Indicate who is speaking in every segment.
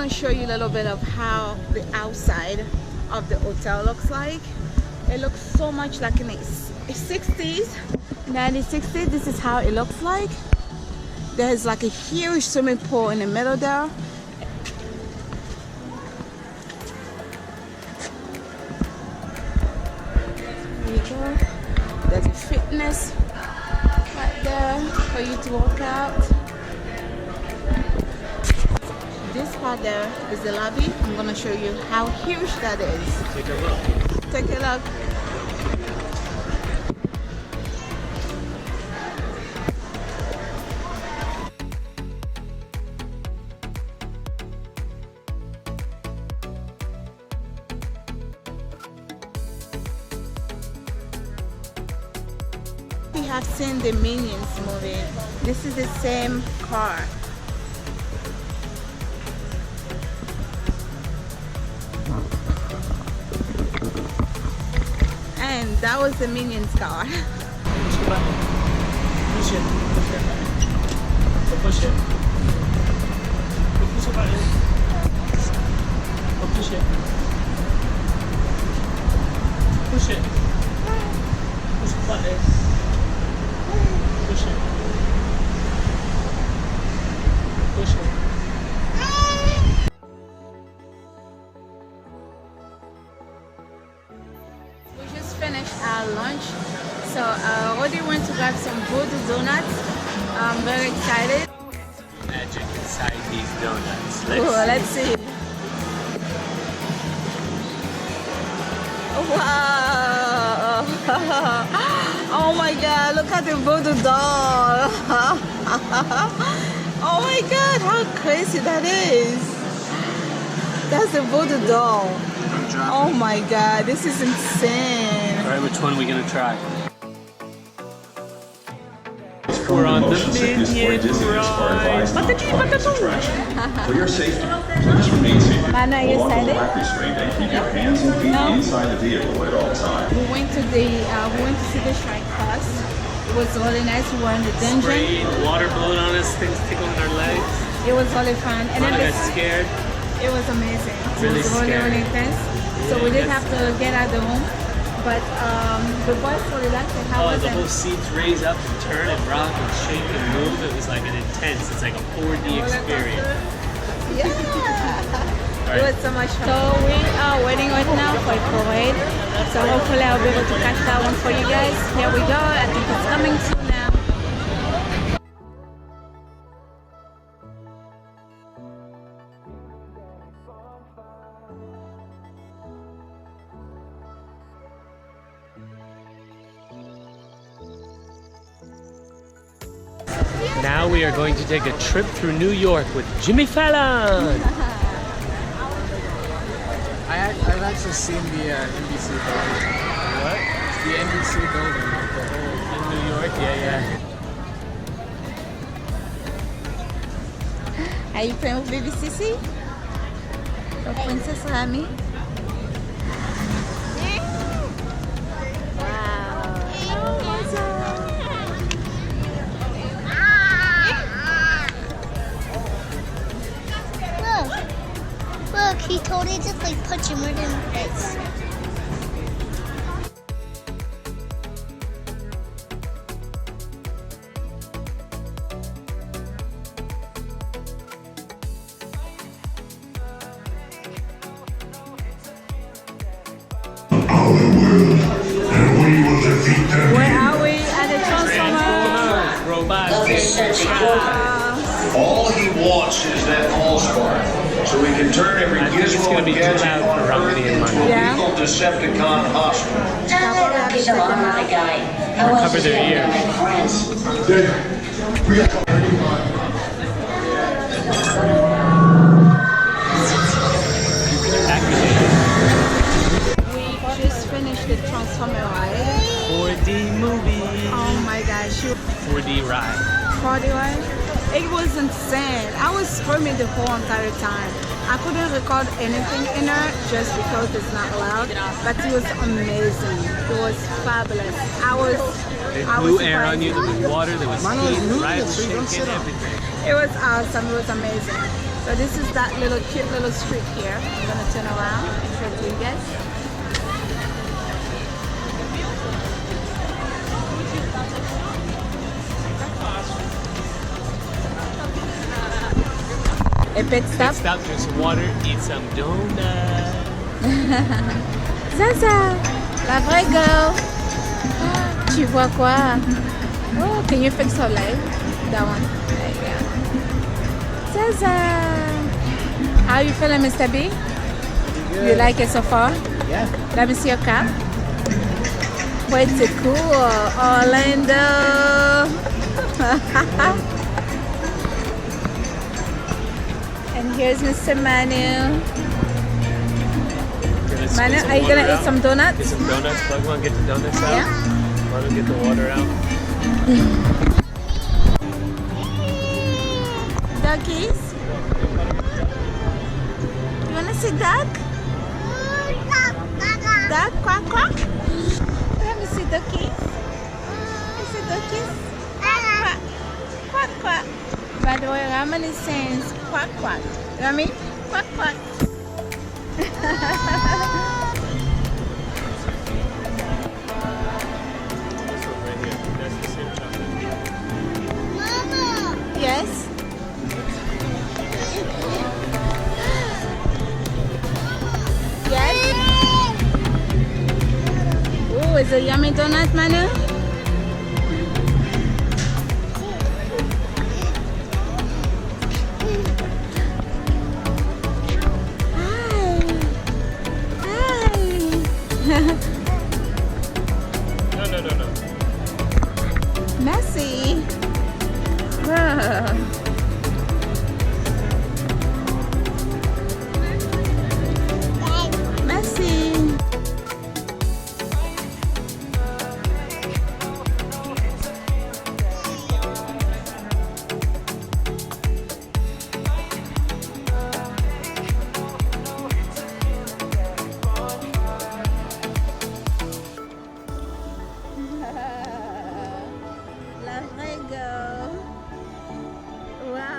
Speaker 1: gonna show you a little bit of how the outside of the hotel looks like. It looks so much like in the 60s, 1960s. This is how it looks like. There's like a huge swimming pool in the middle there. There you go. There's a fitness right there for you to work out. This part there is the lobby. I'm gonna show you how huge that is.
Speaker 2: Take a look.
Speaker 1: Take a look. We have seen the Minions movie. This is the same car. And that was the Minions car.
Speaker 2: Push it. Push it. Push it button. Push it. Push it. Push the button. Push it. Push it.
Speaker 1: Finished our lunch, so already went to grab some voodoo donuts. I'm very excited.
Speaker 2: Magic inside these donuts.
Speaker 1: Let's see. Wow! Oh my God! Look at the voodoo doll. Oh my God! How crazy that is! That's the voodoo doll. Oh my God! This is insane.
Speaker 2: All right, which one are we gonna try? We're on the Minion ride.
Speaker 3: For your safety, please remain seated.
Speaker 1: Mano, are you
Speaker 3: Along with
Speaker 1: excited?
Speaker 3: back restraint and keep your hands and feet inside the vehicle at all times.
Speaker 1: We went to see the Shrike first. It was really nice. We were in the dungeon.
Speaker 2: Sprayed, water blowing on us, things tickling our legs.
Speaker 1: It was really fun. And
Speaker 2: I
Speaker 1: then
Speaker 2: got scared.
Speaker 1: it was amazing.
Speaker 2: Really
Speaker 1: it was really,
Speaker 2: scary.
Speaker 1: really intense. So we did have to get out of the room. But the boys really liked it. How was
Speaker 2: The
Speaker 1: it?
Speaker 2: whole seats raise up and turn and rock and shake and move. It was like an intense, it's like a 4D experience.
Speaker 1: Yeah.
Speaker 2: Right.
Speaker 1: It was so much fun. So we are waiting right now for a parade. So hopefully I'll be able to catch that one for you guys. Here we go. I think it's coming soon now.
Speaker 2: Now we are going to take a trip through New York with Jimmy Fallon.
Speaker 4: I've actually seen the NBC building.
Speaker 2: What?
Speaker 4: The NBC building, like the whole.
Speaker 2: In New York? Yeah.
Speaker 1: Are you playing with baby Sissy? Or Princess Rami? Wow.
Speaker 5: Look, he totally just like punched him right in the face.
Speaker 1: Where are we? At the Transformers?
Speaker 2: Robots.
Speaker 3: All he wants is that All-Star, so he can turn every
Speaker 2: I think it's
Speaker 3: gizmo
Speaker 2: going to
Speaker 3: and
Speaker 2: be too
Speaker 3: gadget
Speaker 2: loud for
Speaker 3: on Earth
Speaker 2: Romney and
Speaker 3: into a
Speaker 2: Money.
Speaker 1: Yeah.
Speaker 3: lethal Decepticon hospital.
Speaker 2: Cover their ears.
Speaker 1: We just finished the Transformer ride.
Speaker 2: 4D movie.
Speaker 1: Oh my gosh.
Speaker 2: 4D ride.
Speaker 1: 40 ride? It was insane. I was screaming the whole entire time. I couldn't record anything in there just because it's not allowed, but it was amazing. It was fabulous.
Speaker 2: They
Speaker 1: I
Speaker 2: blew
Speaker 1: was
Speaker 2: air on you, there
Speaker 1: surprised.
Speaker 2: was water, there was
Speaker 4: Mine was
Speaker 2: heat,
Speaker 4: moving,
Speaker 2: rides
Speaker 4: so you don't
Speaker 2: shaking,
Speaker 4: sit on it.
Speaker 2: everything.
Speaker 1: It was awesome. It was amazing. So this is that little cute little street here. I'm gonna turn around and show it to you guys. A pit stop.
Speaker 2: Stop, drink some water, eat some donuts.
Speaker 1: Zaza, la vraie girl. Tu vois quoi? Oh, can you fix her leg? That one. There you go. Zaza. How you feeling, Mr. B? You like it so far?
Speaker 4: Yeah.
Speaker 1: Let me see your cap. Pretty cool, Orlando. And here's Mr. Manu. Manu, are you gonna eat some donuts?
Speaker 2: Get some donuts. Plug one, get the donuts out.
Speaker 1: Yeah.
Speaker 2: Plug one, get the water out.
Speaker 1: Duckies? You wanna see duck? Duck, quack, quack? Let me see duckies. Let me see duckies. Quack, quack, quack. By the way, Raman is saying quack, quack. Rami, quack, quack. Yes? Yes? Oh, is a yummy donut, Manu?
Speaker 2: No.
Speaker 1: Messy. Messy. La vraie girl. Wow.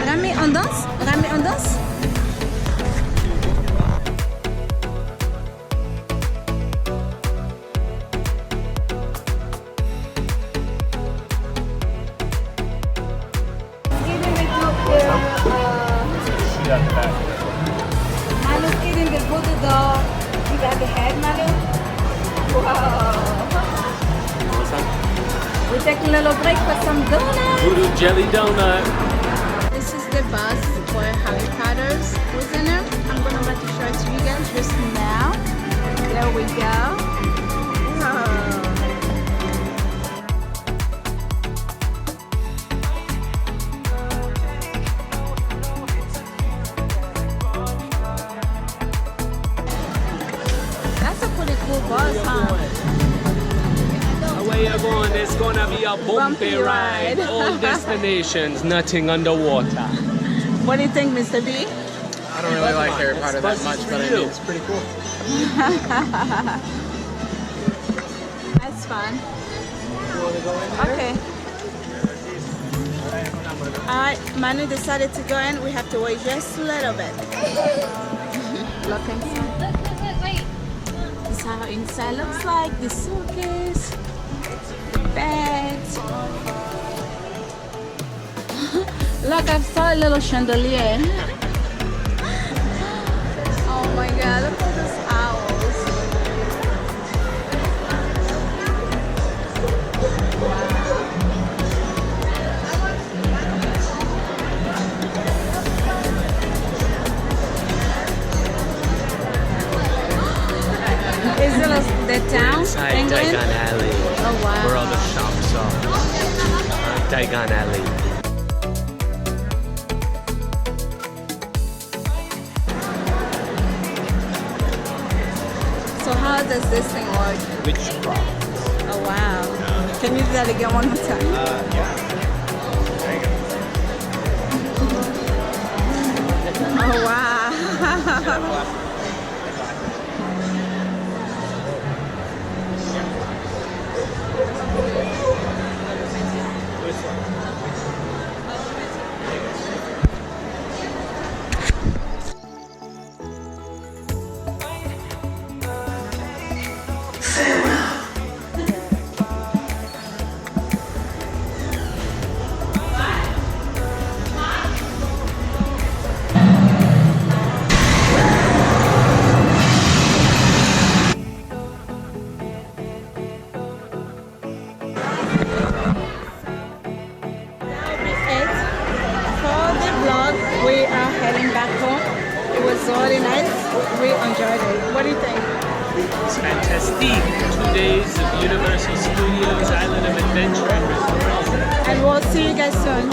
Speaker 1: Rami, on danse? Rami, on danse?
Speaker 2: Shoot out the back.
Speaker 1: Manu's getting the voodoo doll. You got the head, Manu? Wow.
Speaker 2: What's up?
Speaker 1: We take a little break for some donuts.
Speaker 2: Voodoo jelly donut.
Speaker 1: This is the bus for Harry Potter's prisoner. I'm gonna let you show it to you guys just now. There we go. Whoa. That's a pretty cool bus, huh?
Speaker 2: Where you going? It's gonna be a bumpy
Speaker 1: Bumpy
Speaker 2: ride.
Speaker 1: ride.
Speaker 2: All destinations, nothing underwater.
Speaker 1: What do you think, Mr. B?
Speaker 4: I don't really like Harry Potter that
Speaker 2: That's
Speaker 4: much, but I
Speaker 2: you.
Speaker 4: mean, it's pretty cool.
Speaker 1: That's fun.
Speaker 4: You want to go in there?
Speaker 1: Okay. Alright, Manu decided to go in. We have to wait just a little bit. Look inside.
Speaker 5: Wait.
Speaker 1: This is how inside looks like. The suitcase, the bed. Look, I've saw a little chandelier. Oh my god, look at those owls. get down?
Speaker 2: Inside
Speaker 1: England?
Speaker 2: Diagon Alley,
Speaker 1: Oh wow.
Speaker 2: where all the shops are. Diagon Alley.
Speaker 1: So how does this thing work?
Speaker 2: Witchcraft.
Speaker 1: Oh wow. Can you do that again one more time?
Speaker 2: Yeah. There you go.
Speaker 1: Oh wow. We are heading back home. It was really nice. We enjoyed it. What do you think?
Speaker 2: It's fantastic. 2 days of Universal Studios, Island of Adventure, and Resort.
Speaker 1: And we'll see you guys soon.